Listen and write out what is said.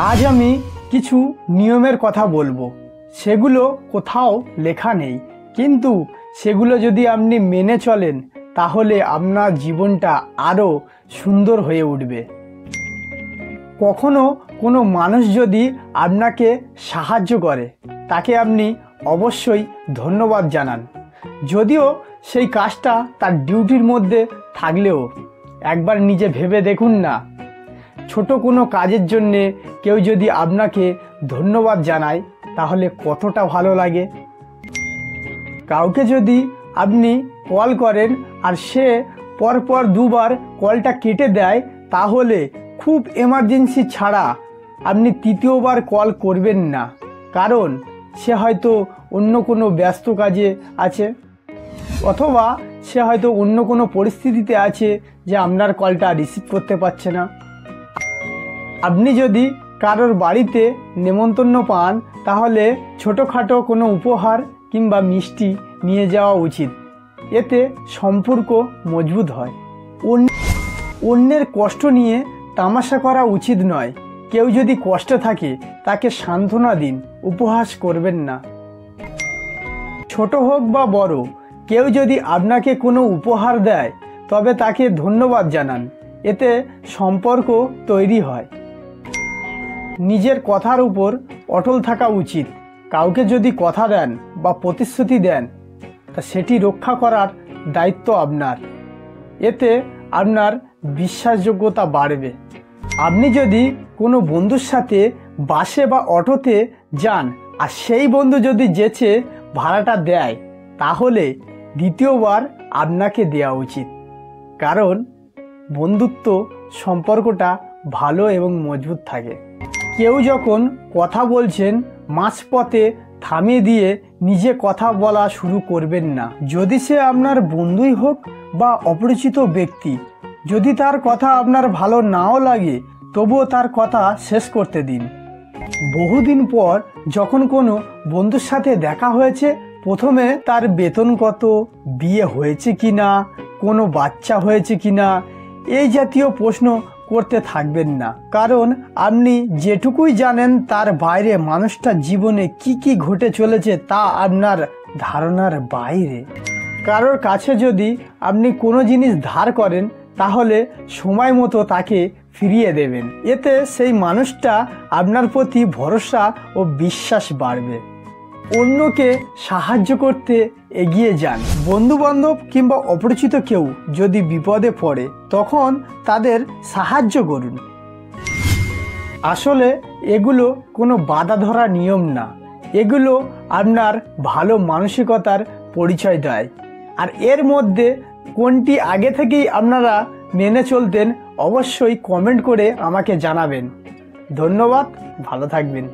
আজ আমি কিছু নিয়মের কথা বলবো। সেগুলো কোথাও লেখা নেই, কিন্তু সেগুলো যদি আপনি মেনে চলেন তাহলে আপনার জীবনটা আরও সুন্দর হয়ে উঠবে। কখনো কোনো মানুষ যদি আপনাকে সাহায্য করে তাকে আপনি অবশ্যই ধন্যবাদ জানান, যদিও সেই কাজটা তার ডিউটির মধ্যে থাকলেও একবার নিজে ভেবে দেখুন না, ছোট কোনো কাজের জন্যে কেউ যদি আপনাকে ধন্যবাদ জানায় তাহলে কতটা ভালো লাগে। কাউকে যদি আপনি কল করেন আর সে পরপর দুবার কলটা কেটে দেয় তাহলে খুব এমার্জেন্সি ছাড়া আপনি তৃতীয়বার কল করবেন না, কারণ সে হয়তো অন্য কোনো ব্যস্ত কাজে আছে, অথবা সে হয়তো অন্য কোনো পরিস্থিতিতে আছে যে আপনার কলটা রিসিভ করতে পারছে না। আপনি যদি কারোর বাড়িতে নেমন্তন্ন পান তাহলে ছোটোখাটো কোনো উপহার কিংবা মিষ্টি নিয়ে যাওয়া উচিত, এতে সম্পর্ক মজবুত হয়। অন্যের কষ্ট নিয়ে তামাশা করা উচিত নয়। কেউ যদি কষ্টে থাকে তাকে সান্ত্বনা দিন, উপহাস করবেন না। ছোট হোক বা বড়, কেউ যদি আপনাকে কোনো উপহার দেয় তবে তাকে ধন্যবাদ জানান, এতে সম্পর্ক তৈরি হয়। নিজের কথার উপর অটল থাকা উচিত। কাউকে যদি কথা দেন বা প্রতিশ্রুতি দেন তা সেটি রক্ষা করার দায়িত্ব আপনার, এতে আপনার বিশ্বাসযোগ্যতা বাড়বে। আপনি যদি কোনো বন্ধুর সাথে বাসে বা অটোতে যান আর সেই বন্ধু যদি যেচে ভাড়াটা দেয় তাহলে দ্বিতীয়বার আপনাকে দেওয়া উচিত, কারণ বন্ধুত্ব সম্পর্কটা ভালো এবং মজবুত থাকে। কেউ যখন কথা বলছেন মাঝপথে থামিয়ে দিয়ে নিজে কথা বলা শুরু করবেন না, যদি সে আপনার বন্ধুই হোক বা অপরিচিত ব্যক্তি। যদি তার কথা আপনার ভালো নাও লাগে তবুও তার কথা শেষ করতে দিন। বহুদিন পর যখন কোনো বন্ধুর সাথে দেখা হয়েছে, প্রথমে তার বেতন কত, বিয়ে হয়েছে কি না, কোনো বাচ্চা হয়েছে কি না, এই জাতীয় প্রশ্ন করতে থাকবেন না, কারণ আপনি যেটুকুই জানেন তার বাইরে মানুষটার জীবনে কি কি ঘটে চলেছে তা আপনার ধারণার বাইরে। কারোর কাছে যদি আপনি কোনো জিনিস ধার করেন তাহলে সময় মতো তাকে ফিরিয়ে দেবেন, এতে সেই মানুষটা আপনার প্রতি ভরসা ও বিশ্বাস বাড়বে। অন্যকে সাহায্য করতে এগিয়ে যান। বন্ধুবান্ধব কিংবা অপরিচিত কেউ যদি বিপদে পড়ে তখন তাদের সাহায্য করুন। আসলে এগুলো কোনো বাধা ধরা নিয়ম না, এগুলো আপনার ভালো মানসিকতার পরিচয় দেয়। আর এর মধ্যে কোনটি আগে থেকেই আপনারা মেনে চলতেন অবশ্যই কমেন্ট করে আমাকে জানাবেন। ধন্যবাদ, ভালো থাকবেন।